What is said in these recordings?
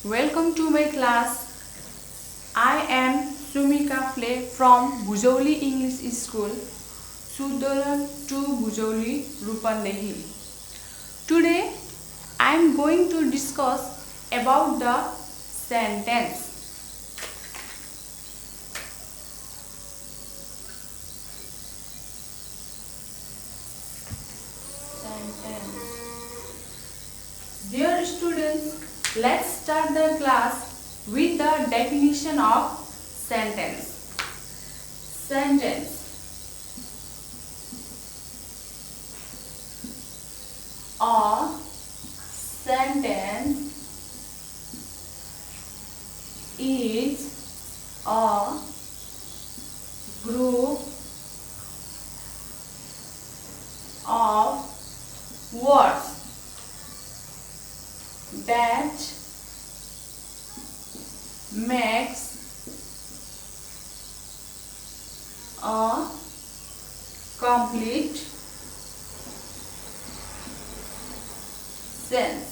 Welcome to my class. I am Suman Kafle from Bhujauli English School, Sudaran to Bhujauli, Rupandehi. Today I am going to discuss about the sentence. Dear students, let's start the class with the definition of sentence. Sentence. A sentence is a group of words that makes a complete sense.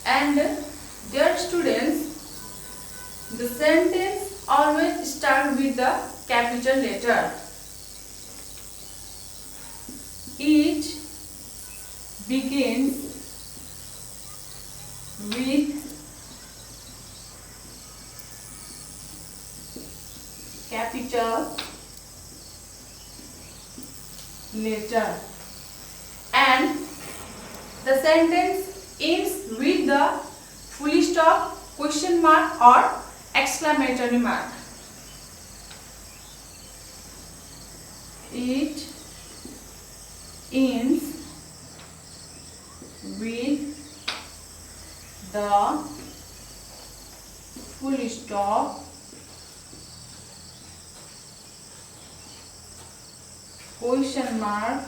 And dear students, the sentence always starts with the capital letter. It begins with capital letter and the sentence ends with the full stop, question mark or exclamatory mark. It ends with the full stop, question mark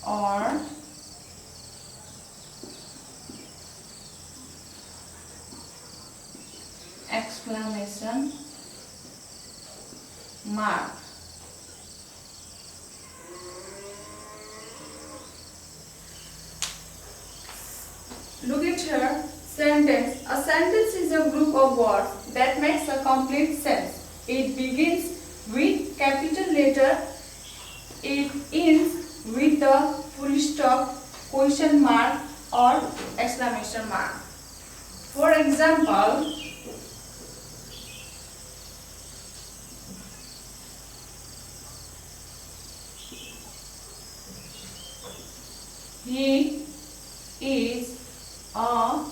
or exclamation mark. Look at here. Sentence. A sentence is a group of words that makes a complete sense. It begins with capital letter. It ends with the full stop, question mark or exclamation mark. For example, he is a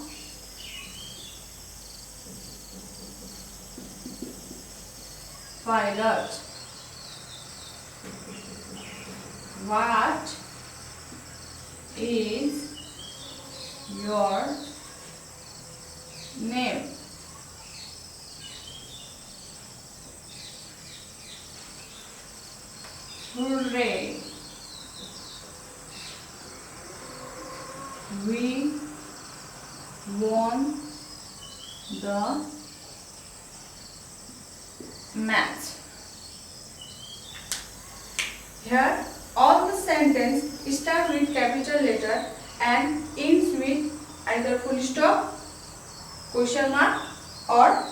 pilot. What is your name? Hooray! We won the match. Here, all the sentence start with capital letter and ends with either full stop, question mark or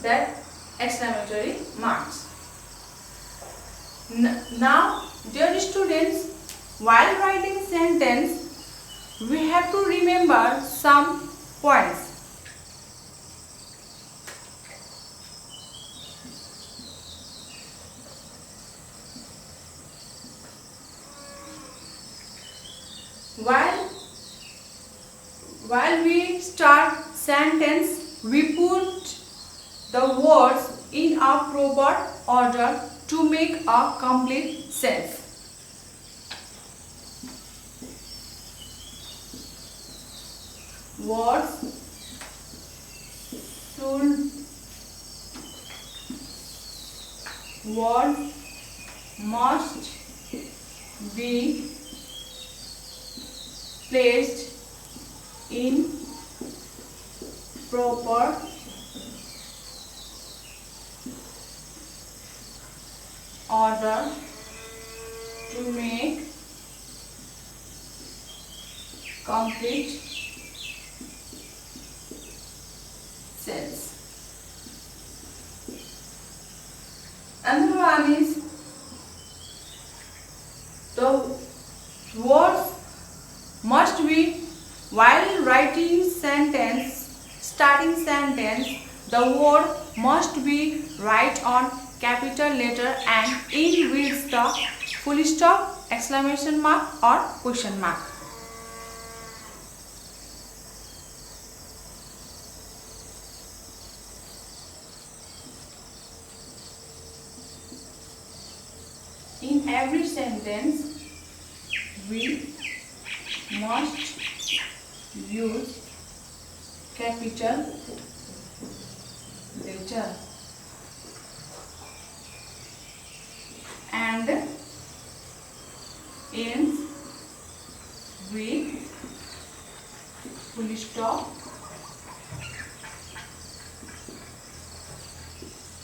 that exclamatory marks. Now, dear students, while writing sentence, we have to remember some points. While we start sentence, we put the words in a proper order to make a complete sense. Words must be placed in proper order to make complete sense. Another one is the words must be, while writing sentence, starting sentence, the word must be right on capital letter and end with the full stop, exclamation mark or question mark. In every sentence, we must use capital letter and ends with full stop,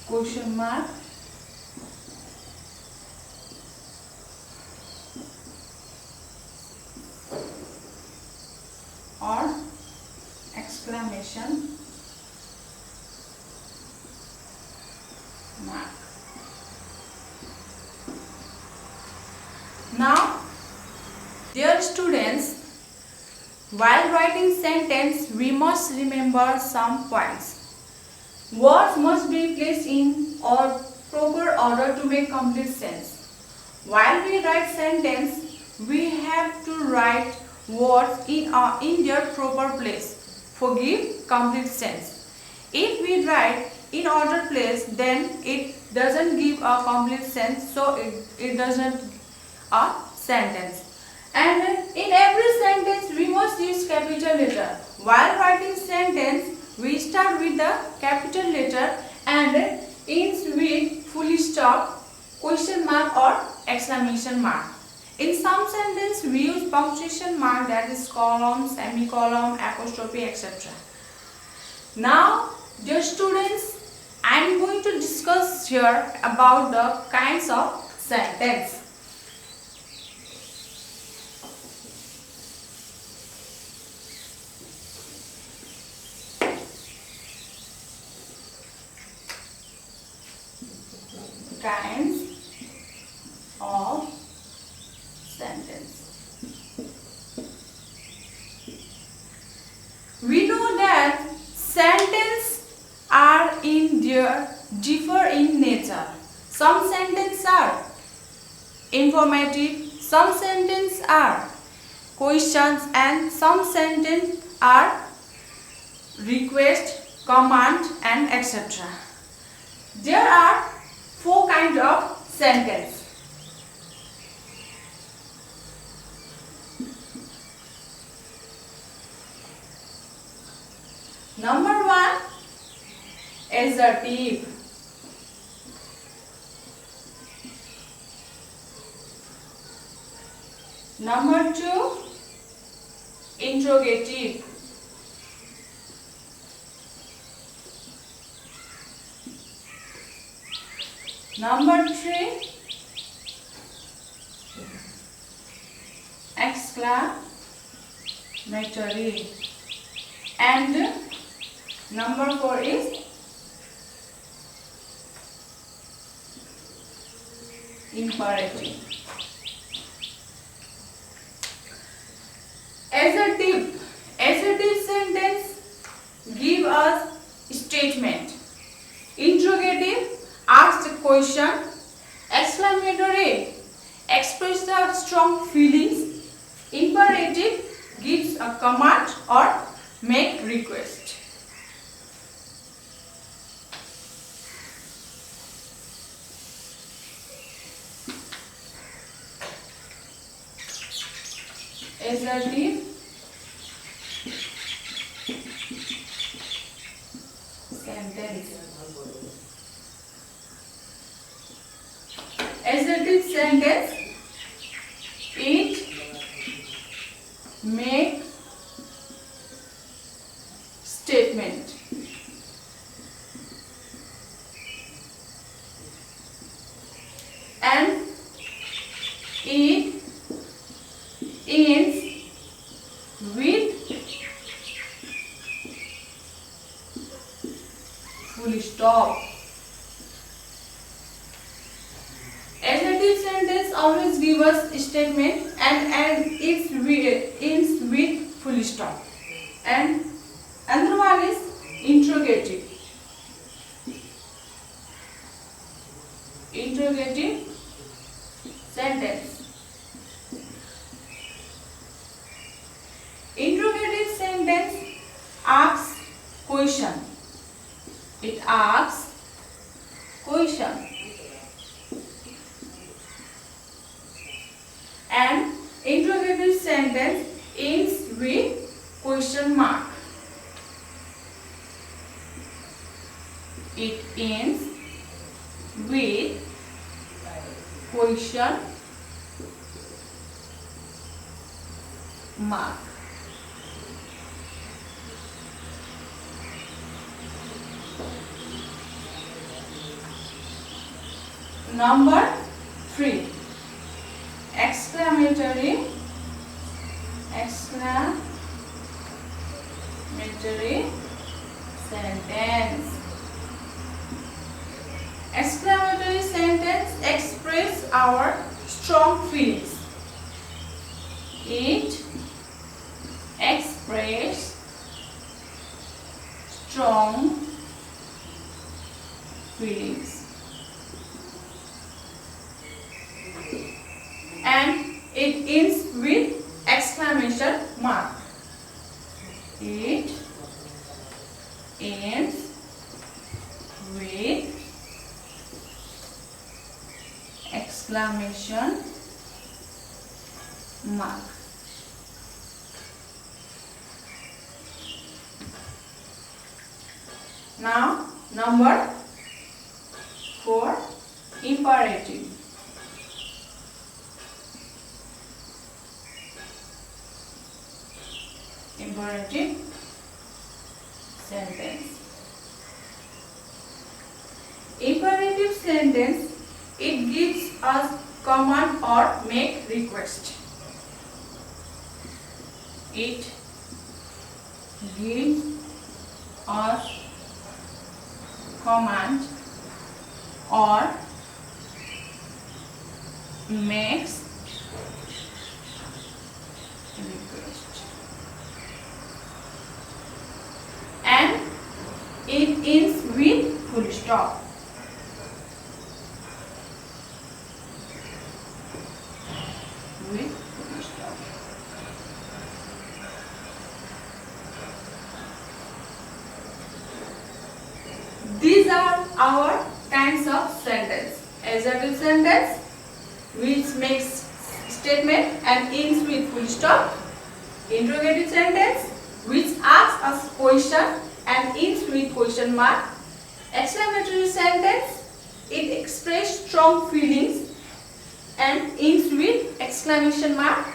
question mark or exclamation mark. Now, dear students, while writing sentence, we must remember some points. Words must be placed in or proper order to make complete sense. While we write sentence, we have to write words in their proper place for give complete sense. If we write in order place, then it doesn't give a complete sense, so it doesn't a sentence. And in every sentence we must use capital letter. While writing sentence, we start with the capital letter and ends with full stop, question mark or exclamation mark. In some sentence we use punctuation mark, that is colon, semicolon, apostrophe, etc. Now, dear students, I am going to discuss here about the kinds of sentence. Kinds of sentence. We know that sentences are differ in nature. Some sentences are informative, some sentences are questions, and some sentences are request, command, and etc. There are 4 kinds of sentence. Number 1, assertive. Number 2, interrogative. Number 3, exclamatory. And number 4 is imperative. Assertive sentence give us statement. Interrogative asks a question. Exclamatory express the strong feelings. Imperative gives a command or make request. Assertive sentence. Assertive sentence, it makes with full stop. Adjective sentence always give us statement and it ends with full stop. And another one is interrogative. Interrogative sentence. Interrogative sentence asks question. It asks question. And interrogative sentence ends with question mark. It ends with question mark. Number 3. Exclamatory sentence. Exclamatory sentence express our strong feelings. It express strong feelings. And it ends with exclamation mark. It ends with exclamation mark. Now, number 4, imperative. Imperative sentence. Imperative sentence, it gives us command or make request. It gives us command or makes request. And it ends with full stop. With full stop. These are our kinds of sentence. Assertive sentence, which makes statement and ends with full stop. Interrogative sentence, which asks us question and ends with question mark. Exclamatory sentence, it expresses strong feelings and ends with exclamation mark.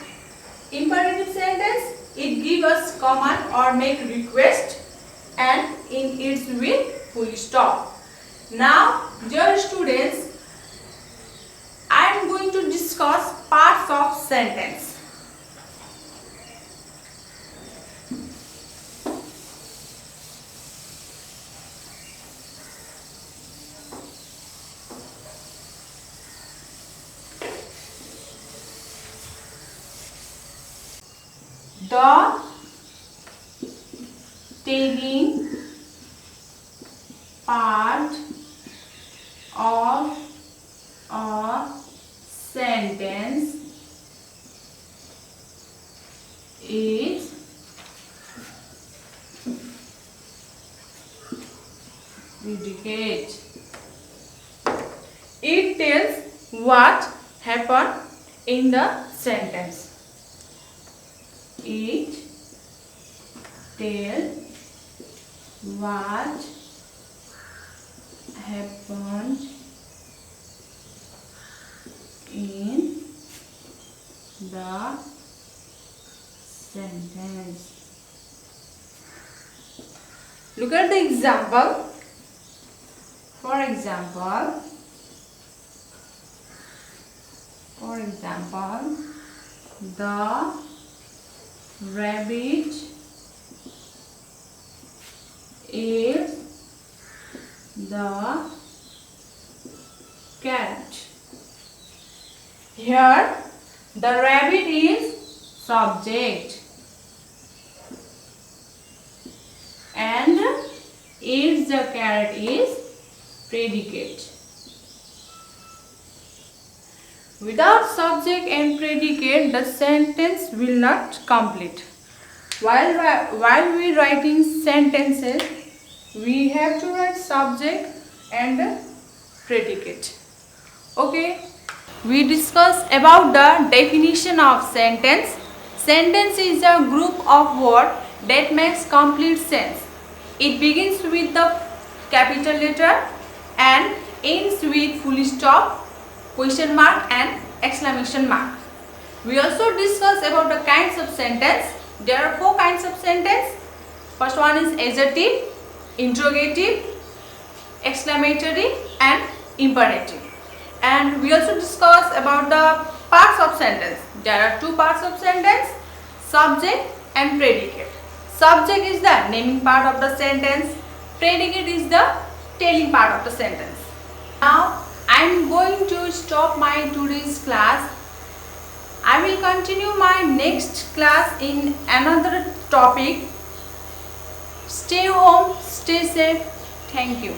Imperative sentence, it gives us command or make request and it ends with full stop. Now, dear students, I am going to discuss parts of sentence. The taking part of a sentence is predicate. It tells what happened in the sentence. It tells what happened in the sentence. Look at the example. For example, the Rabbit is the carrot. Here the rabbit is subject and is the carrot is predicate. Without subject and predicate, the sentence will not complete. While we writing sentences, we have to write subject and predicate. Okay. We discuss about the definition of sentence. Sentence is a group of words that makes complete sense. It begins with the capital letter and ends with full stop, question mark and exclamation mark. We also discuss about the kinds of sentence. There are 4 kinds of sentence. First one is adjective, interrogative, exclamatory and imperative. And we also discuss about the parts of sentence. There are 2 parts of sentence, subject and predicate. Subject is the naming part of the sentence, predicate is the telling part of the sentence. Now I am going to stop my today's class. I will continue my next class in another topic. Stay home, stay safe. Thank you.